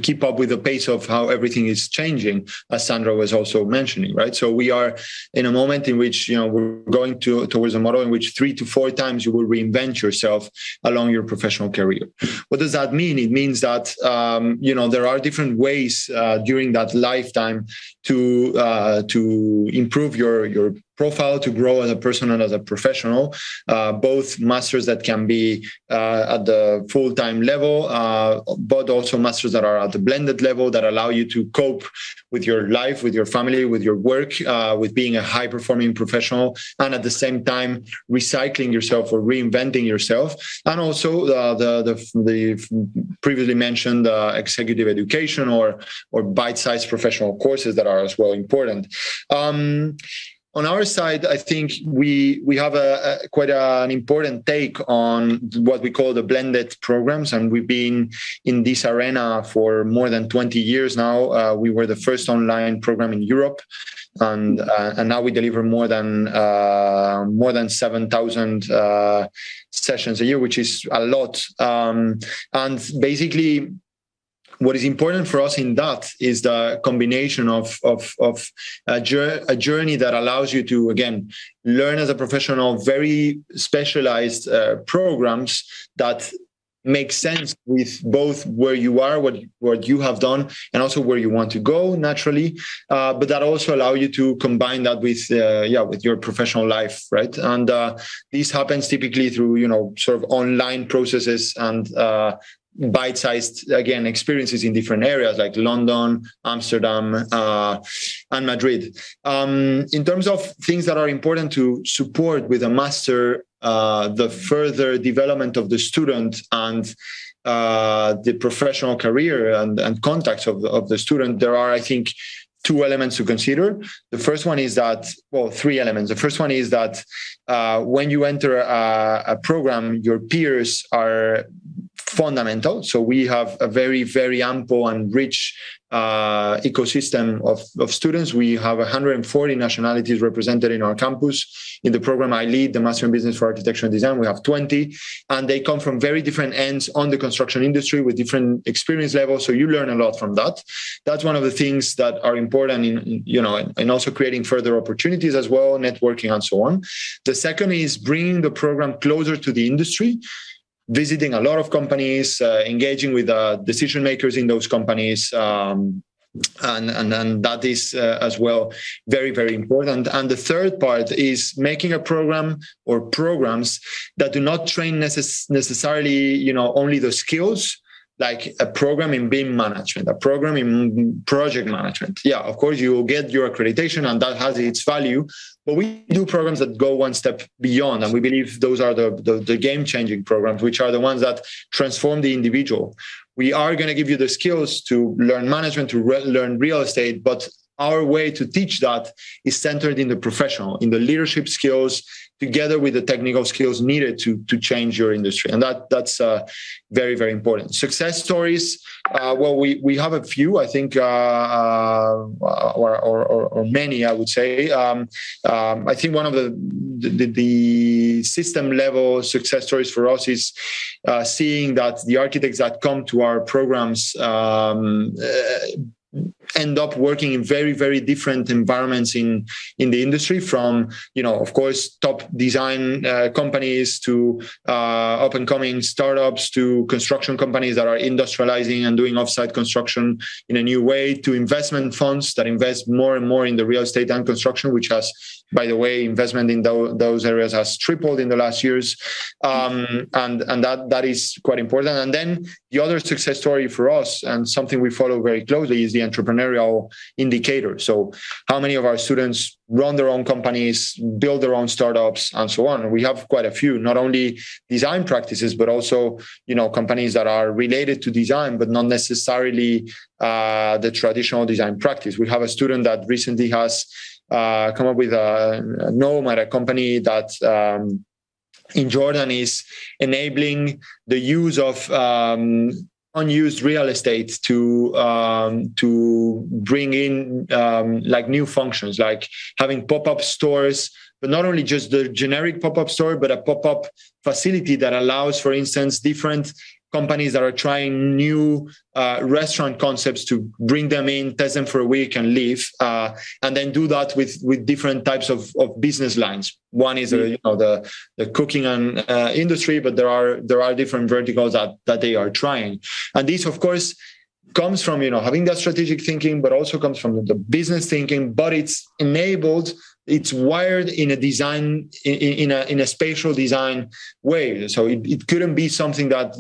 keep up with the pace of how everything is changing, as Sandra was also mentioning, right? So we are in a moment in which we're going towards a model in which 3 to 4 times you will reinvent yourself along your professional career. What does that mean? It means that there are different ways during that lifetime to improve your profile, to grow as a person and as a professional, both masters that can be at the full-time level, but also masters that are at the blended level that allow you to cope with your life, with your family, with your work, with being a high-performing professional, and at the same time recycling yourself or reinventing yourself. And also the previously mentioned executive education or bite-sized professional courses that are as well important. on our side, I think we have quite an important take on what we call the blended programs, and we've been in this arena for more than 20 years now. We were the first online program in Europe, and now we deliver more than 7,000 sessions a year, which is a lot. And basically, what is important for us in that is the combination of a journey that allows you to, again, learn as a professional very specialized programs that make sense with both where you are, what you have done, and also where you want to go naturally. But that also allow you to combine that with your professional life, right? And this happens typically through sort of online processes and bite-sized, again, experiences in different areas like London, Amsterdam, and Madrid. In terms of things that are important to support with a master, the further development of the student and the professional career and contacts of the student, there are, I think, two elements to consider. The first one is that, three elements. The first one is that when you enter a program, your peers are fundamental. So we have a very, very ample and rich ecosystem of students. We have 140 nationalities represented in our campus. In the program I lead, the Master in Business for Architecture and Design, we have 20, and they come from very different ends on the construction industry with different experience levels. So you learn a lot from that. That's one of the things that are important in also creating further opportunities as well, networking and so on. The second is bringing the program closer to the industry, visiting a lot of companies, engaging with decision makers in those companies, and that is as well very, very important. And the third part is making a program or programs that do not train necessarily only the skills, like a program in BIM management, a program in project management. Yeah, of course, you will get your accreditation and that has its value, but we do programs that go one step beyond. And we believe those are the game-changing programs, which are the ones that transform the individual. We are going to give you the skills to learn management, to learn real estate, but our way to teach that is centered in the professional, in the leadership skills, together with the technical skills needed to change your industry. And that's very, very important. Success stories, we have a few, I think, or many, I would say. I think one of the system level success stories for us is seeing that the architects that come to our programs end up working in very, very different environments in the industry, from, of course, top design companies to up-and-coming startups to construction companies that are industrializing and doing offsite construction in a new way, to investment funds that invest more and more in the real estate and construction, which has, by the way, investment in those areas has tripled in the last years. And that is quite important. And then the other success story for us, and something we follow very closely, is the entrepreneurial indicator. So how many of our students run their own companies, build their own startups, and so on? We have quite a few, not only design practices, but also, companies that are related to design, but not necessarily the traditional design practice. We have a student that recently has come up with a norm at a company that in Jordan is enabling the use of unused real estate to bring in like new functions, like having pop-up stores, but not only just the generic pop-up store, but a pop-up facility that allows, for instance, different companies that are trying new restaurant concepts to bring them in, test them for a week and leave, and then do that with different types of business lines. One is the cooking and industry, but there are different verticals that they are trying. And this, of course, comes from having that strategic thinking, but also comes from the business thinking, but it's enabled, it's wired in a design, in a spatial design way. So it couldn't be something that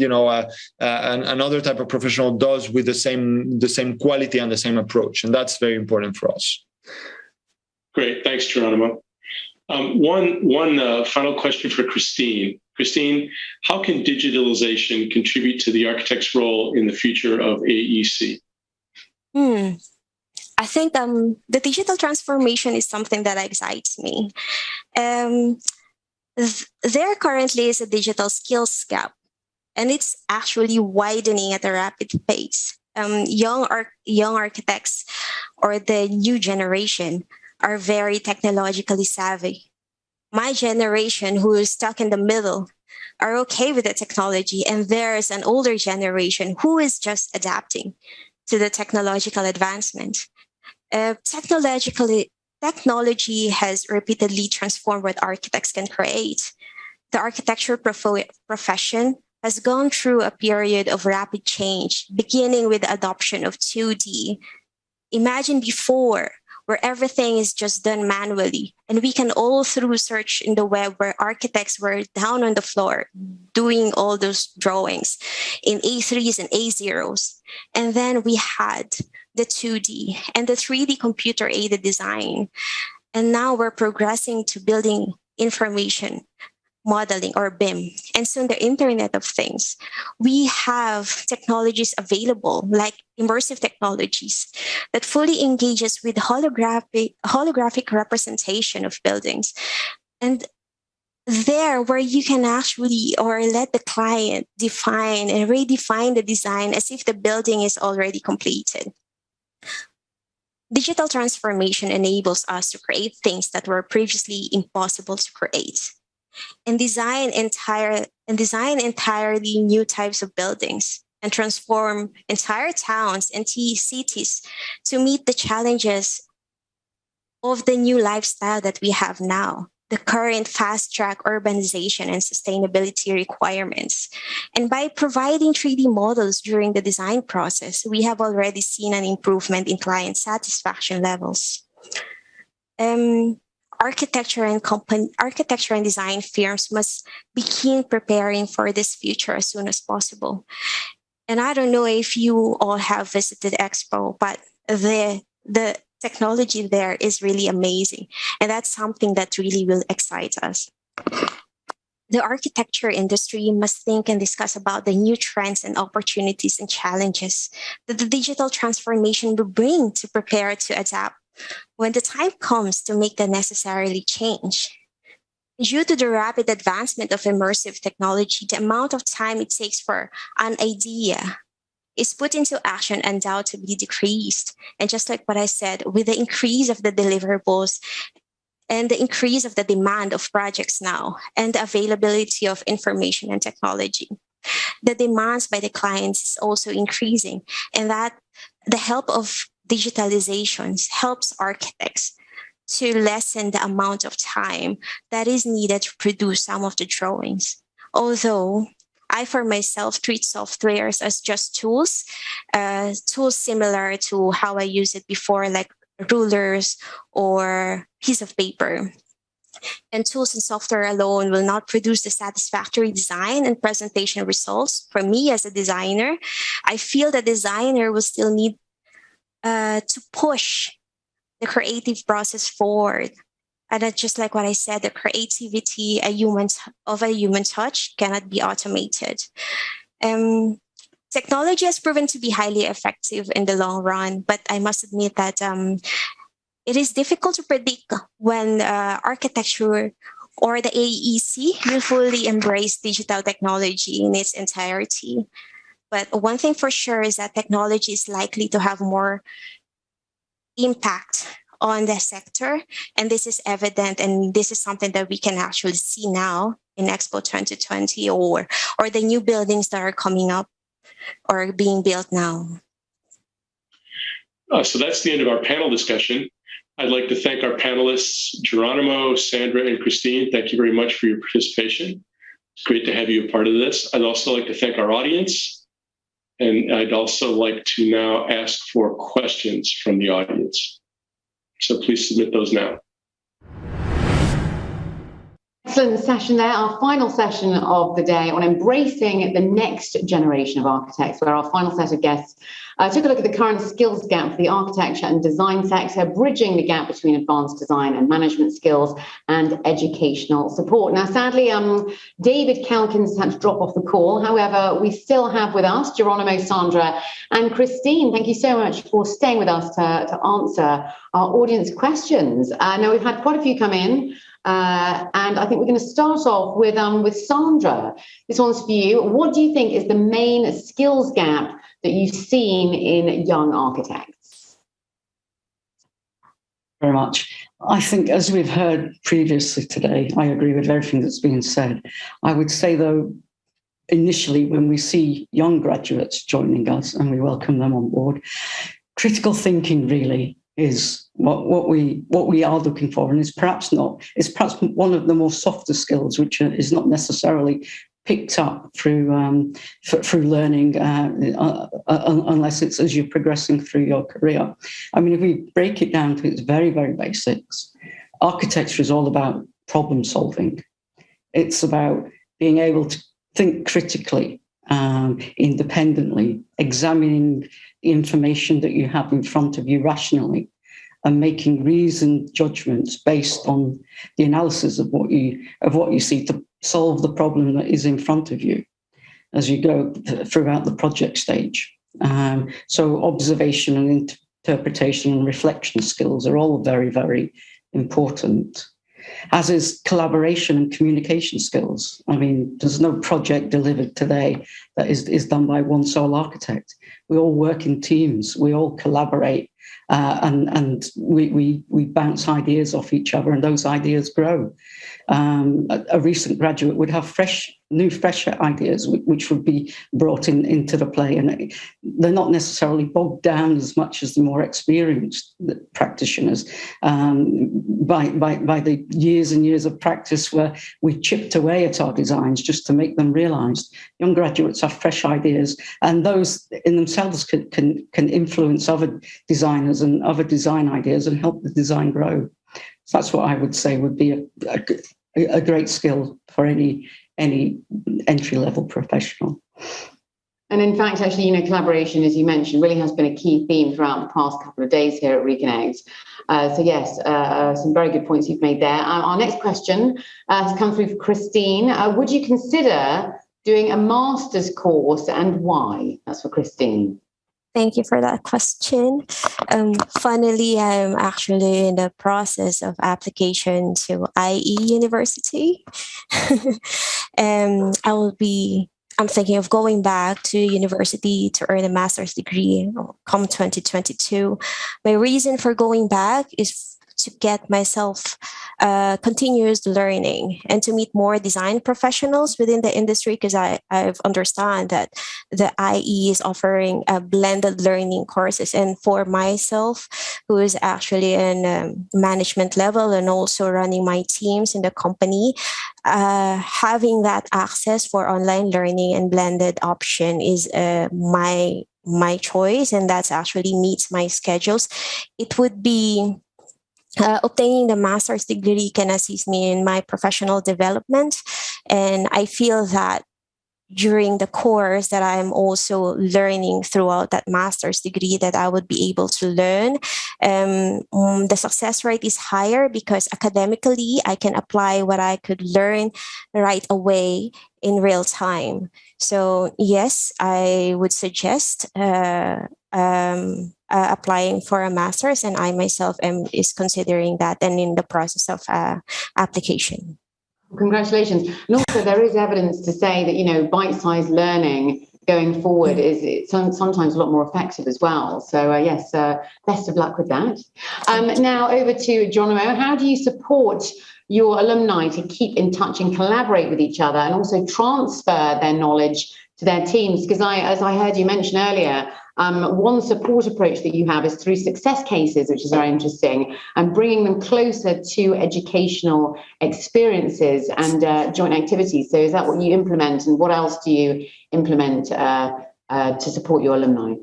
another type of professional does with the same quality and the same approach, and that's very important for us. Great, thanks, Geronimo. One final question for Christine. Christine, how can digitalization contribute to the architect's role in the future of AEC? I I think the digital transformation is something that excites me. There currently is a digital skills gap, and it's actually widening at a rapid pace. Young architects or the new generation are very technologically savvy. My generation, who is stuck in the middle, are okay with the technology, and there's an older generation who is just adapting to the technological advancement. Technology has repeatedly transformed what architects can create. The architecture profession has gone through a period of rapid change, beginning with the adoption of 2D. Imagine before, where everything is just done manually, and we can all through search in the web where architects were down on the floor doing all those drawings in A3s and A0s. And then we had the 2D and the 3D computer-aided design. And now we're progressing to building information modeling, or BIM, and soon the Internet of Things. We have technologies available like immersive technologies that fully engages with holographic representation of buildings. And there where you can actually or let the client define and redefine the design as if the building is already completed. Digital transformation enables us to create things that were previously impossible to create, and design entirely new types of buildings, and transform entire towns and cities to meet the challenges of the new lifestyle that we have now, the current fast-track urbanization and sustainability requirements. And by providing 3D models during the design process, we have already seen an improvement in client satisfaction levels. Architecture and design firms must begin preparing for this future as soon as possible. And I don't know if you all have visited Expo, but the technology there is really amazing. And that's something that really will excite us. The architecture industry must think and discuss about the new trends and opportunities and challenges that the digital transformation will bring to prepare to adapt when the time comes to make the necessary change. Due to the rapid advancement of immersive technology, the amount of time it takes for an idea is put into action undoubtedly decreased. And just like what I said, with the increase of the deliverables and the increase of the demand of projects now and the availability of information and technology, the demands by the clients is also increasing, and that the help of digitalizations helps architects to lessen the amount of time that is needed to produce some of the drawings. Although I, for myself, treat softwares as just tools similar to how I used it before, like rulers or piece of paper. And tools and software alone will not produce the satisfactory design and presentation results. For me as a designer, I feel the designer will still need to push the creative process forward. And that's just like what I said, the creativity of a human touch cannot be automated. Technology has proven to be highly effective in the long run, but I must admit that it is difficult to predict when architecture or the AEC will fully embrace digital technology in its entirety. But one thing for sure is that technology is likely to have more impact on the sector. And this is evident, and this is something that we can actually see now in Expo 2020 or the new buildings that are coming up or being built now. So that's the end of our panel discussion. I'd like to thank our panelists, Geronimo, Sandra, and Christine. Thank you very much for your participation. It's great to have you a part of this. I'd also like to thank our audience. And I'd also like to now ask for questions from the audience. So please submit those now. Excellent session there, our final session of the day on embracing the next generation of architects, where our final set of guests took a look at the current skills gap for the architecture and design sector, bridging the gap between advanced design and management skills and educational support. Now, sadly, David Calkins had to drop off the call. However, we still have with us Geronimo, Sandra, and Christine. Thank you so much for staying with us to answer our audience questions. Now, we've had quite a few come in. And I think we're going to start off with Sandra. This one's for you. What do you think is the main skills gap that you've seen in young architects? Very much. I think, as we've heard previously today, I agree with everything that's been said. I would say, though, initially, when we see young graduates joining us and we welcome them on board, critical thinking really is what we are looking for, and it's perhaps one of the more softer skills, which is not necessarily picked up through learning unless it's as you're progressing through your career. I mean, if we break it down to its very, very basics, architecture is all about problem solving. It's about being able to think critically, independently, examining the information that you have in front of you rationally, and making reasoned judgments based on the analysis of what you see to solve the problem that is in front of you as you go throughout the project stage. So observation and interpretation and reflection skills are all very, very important, as is collaboration and communication skills. I mean, there's no project delivered today that is done by one sole architect. We all work in teams, we all collaborate, and we bounce ideas off each other, and those ideas grow. A recent graduate would have fresh ideas which would be brought into the play, and they're not necessarily bogged down as much as the more experienced practitioners by the years and years of practice where we chipped away at our designs just to make them realised. Young graduates have fresh ideas, and those in themselves can influence other designers and other design ideas and help the design grow. So that's what I would say would be a great skill for any entry-level professional. And in fact, actually, collaboration, as you mentioned, really has been a key theme throughout the past couple of days here at Reconnect. So yes, some very good points you've made there. Our next question has come through for Christine. Would you consider doing a master's course, and why? That's for Christine. Thank you for that question. Funnily, I'm actually in the process of application to IE University. I'm thinking of going back to university to earn a master's degree come 2022. My reason for going back is to get myself continuous learning and to meet more design professionals within the industry, because I've understand that the IE is offering blended learning courses. And for myself, who is actually in management level and also running my teams in the company, having that access for online learning and blended option is my choice, and that's actually meets my schedules. It would be obtaining the master's degree can assist me in my professional development. And I feel that during the course that I'm also learning throughout that master's degree, that I would be able to learn. The success rate is higher because academically I can apply what I could learn right away in real time. So yes, I would suggest applying for a master's, and I myself is considering that and in the process of application. Congratulations. And also there is evidence to say that, bite-sized learning going forward is sometimes a lot more effective as well. So yes, best of luck with that. Now over to Geronimo. How do you support your alumni to keep in touch and collaborate with each other and also transfer their knowledge to their teams? Because as I heard you mention earlier, one support approach that you have is through success cases, which is very interesting, and bringing them closer to educational experiences and joint activities. So is that what you implement, and what else do you implement to support your alumni?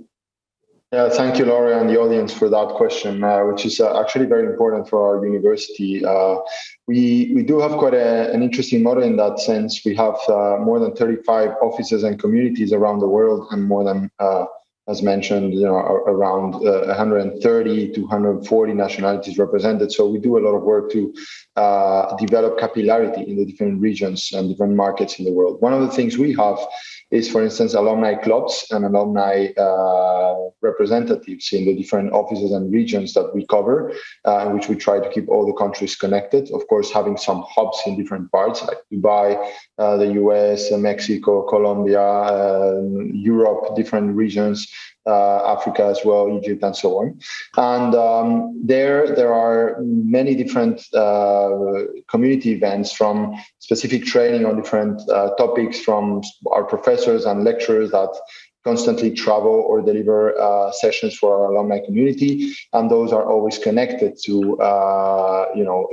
Yeah, thank you, Laura, and the audience for that question, which is actually very important for our university. We do have quite an interesting model in that sense. We have more than 35 offices and communities around the world, and more than, as mentioned, around 130 to 140 nationalities represented. So we do a lot of work to develop capillarity in the different regions and different markets in the world. One of the things we have is, for instance, alumni clubs and alumni representatives in the different offices and regions that we cover, in which we try to keep all the countries connected. Of course, having some hubs in different parts, like Dubai, the US, Mexico, Colombia, Europe, different regions, Africa as well, Egypt, and so on. And there are many different community events, from specific training on different topics from our professors and lecturers that constantly travel or deliver sessions for our alumni community, and those are always connected to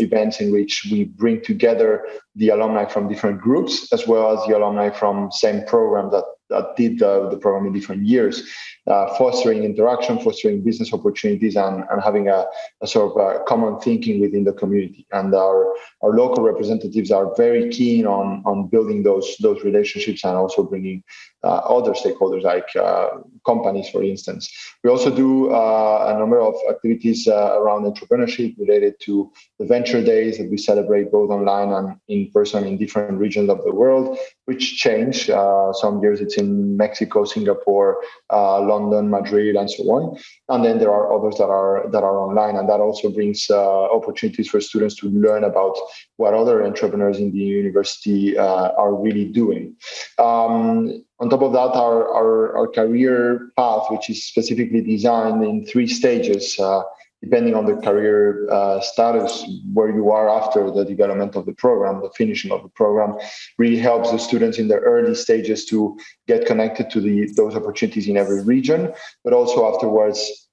events in which we bring together the alumni from different groups, as well as the alumni from same program that did the program in different years, fostering interaction, fostering business opportunities, and having a sort of common thinking within the community. And our local representatives are very keen on building those relationships, and also bringing other stakeholders like companies, for instance. We also do a number of activities around entrepreneurship related to the venture days that we celebrate both online and in person in different regions of the world, which change. Some years it's in Mexico, Singapore, London, Madrid, and so on. And then there are others that are online, and that also brings opportunities for students to learn about what other entrepreneurs in the university are really doing. On top of that, our career path, which is specifically designed in 3 stages, depending on the career status where you are after the development of the program, the finishing of the program, really helps the students in the early stages to get connected to those opportunities in every region, but also afterwards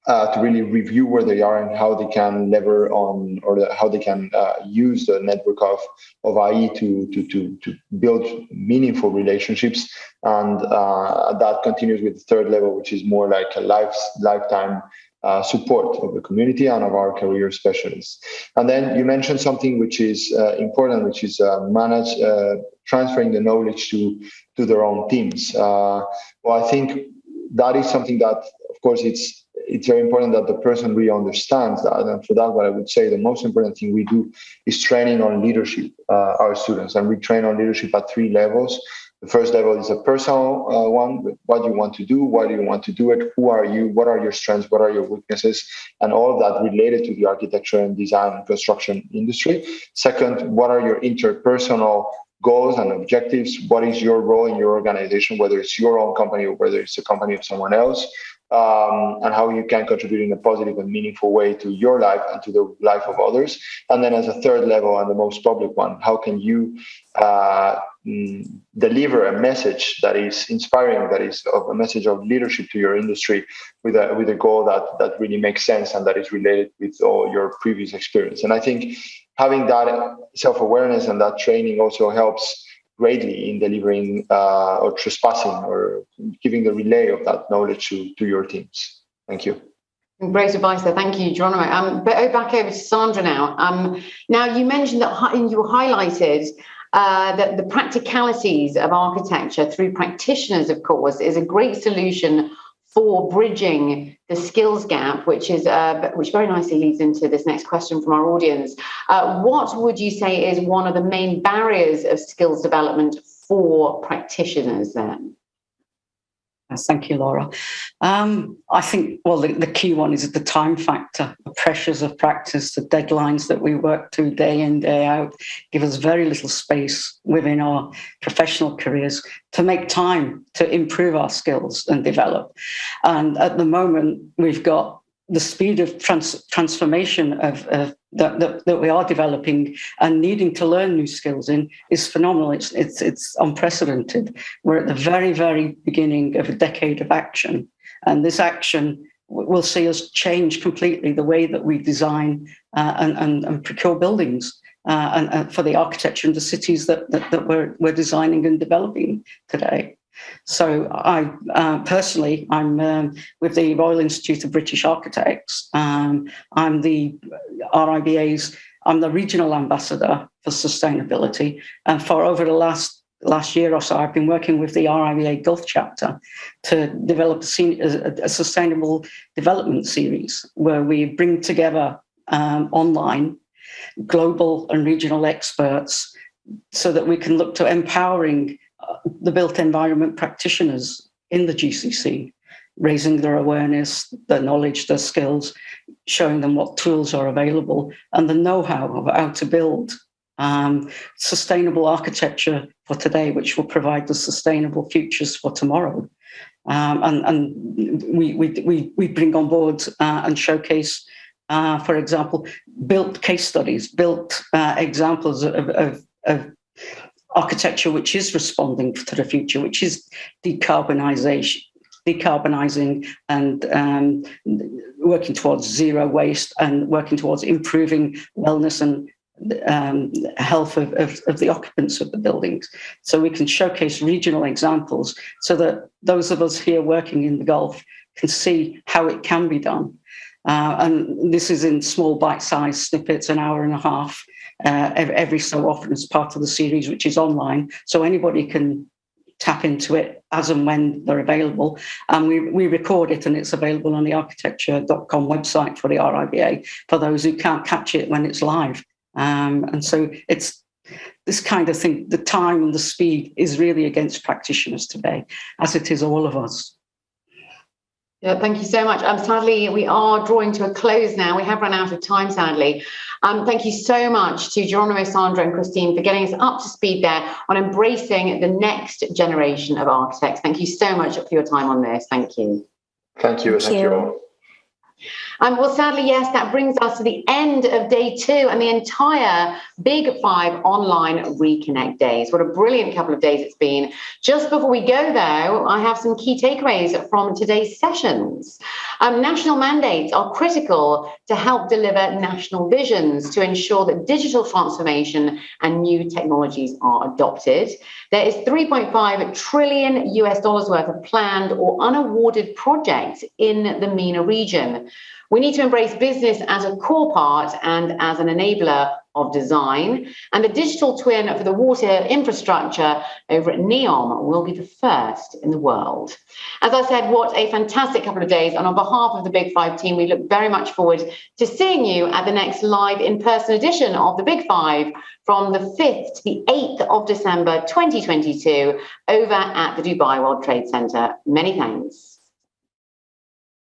to really review where they are and how they can lever on, or how they can use the network of IE to build meaningful relationships. And that continues with the 3rd level, which is more like a lifetime support of the community and of our career specialists. And then you mentioned something which is important, which is transferring the knowledge to their own teams. Well, I think that is something that, of course, it's very important that the person really understands that. And for that, what I would say the most important thing we do is training on leadership, our students. And we train on leadership at 3 levels. The first level is a personal one. What do you want to do? Why do you want to do it? Who are you? What are your strengths? What are your weaknesses? And all of that related to the architecture and design and construction industry. Second, what are your interpersonal goals and objectives? What is your role in your organization, whether it's your own company or whether it's a company of someone else? And how you can contribute in a positive and meaningful way to your life and to the life of others. And then as a 3rd level, and the most public one, how can you deliver a message that is inspiring, that is a message of leadership to your industry with a goal that really makes sense and that is related with all your previous experience. And I think having that self-awareness and that training also helps greatly in delivering or trespassing or giving the relay of that knowledge to your teams. Thank you. Great advice there. Thank you, Geronimo. But back over to Sandra now. Now, you mentioned that you highlighted that the practicalities of architecture through practitioners, of course, is a great solution for bridging the skills gap, which very nicely leads into this next question from our audience. What would you say is one of the main barriers of skills development for practitioners then? Thank you, Laura. I think, well, the key one is the time factor. The pressures of practice, the deadlines that we work to day in, day out, give us very little space within our professional careers to make time to improve our skills and develop. And at the moment, we've got the speed of transformation that we are developing and needing to learn new skills in is phenomenal. It's unprecedented. We're at the very, very beginning of a decade of action, and this action will see us change completely the way that we design and procure buildings and for the architecture and the cities that we're designing and developing today. So I personally, I'm with the Royal Institute of British Architects. I'm the RIBA's, I'm the regional ambassador for sustainability. And for over the last year or so, I've been working with the RIBA Gulf chapter to develop a sustainable development series where we bring together online global and regional experts so that we can look to empowering the built environment practitioners in the GCC, raising their awareness, their knowledge, their skills, showing them what tools are available and the know-how of how to build sustainable architecture for today, which will provide the sustainable futures for tomorrow. And we bring on board and showcase, for example, built case studies, built examples of architecture which is responding to the future, which is decarbonizing and working towards zero waste and working towards improving wellness and health of the occupants of the buildings. So we can showcase regional examples so that those of us here working in the Gulf can see how it can be done. And this is in small bite-sized snippets, an hour and a half, every so often as part of the series, which is online. So anybody can tap into it as and when they're available. And we record it and it's available on the architecture.com website for the RIBA for those who can't catch it when it's live. And so it's this kind of thing, the time and the speed is really against practitioners today, as it is all of us. Yeah, thank you so much. Sadly, we are drawing to a close now. We have run out of time, sadly. Thank you so much to Geronimo, Sandra and Christine for getting us up to speed there on embracing the next generation of architects. Thank you so much for your time on this. Thank you. Thank you. Thank you all. Well, sadly, yes, that brings us to the end of day 2 and the entire Big 5 online Reconnect days. What a brilliant couple of days it's been. Just before we go, though, I have some key takeaways from today's sessions. National mandates are critical to help deliver national visions to ensure that digital transformation and new technologies are adopted. There is $3.5 trillion worth of planned or unawarded projects in the MENA region. We need to embrace business as a core part and as an enabler of design. And the digital twin for the water infrastructure over at NEOM will be the first in the world. As I said, what a fantastic couple of days. And on behalf of the Big 5 team, we look very much forward to seeing you at the next live in-person edition of the Big 5 from the 5th to the 8th of December 2022 over at the Dubai World Trade Center. Many thanks.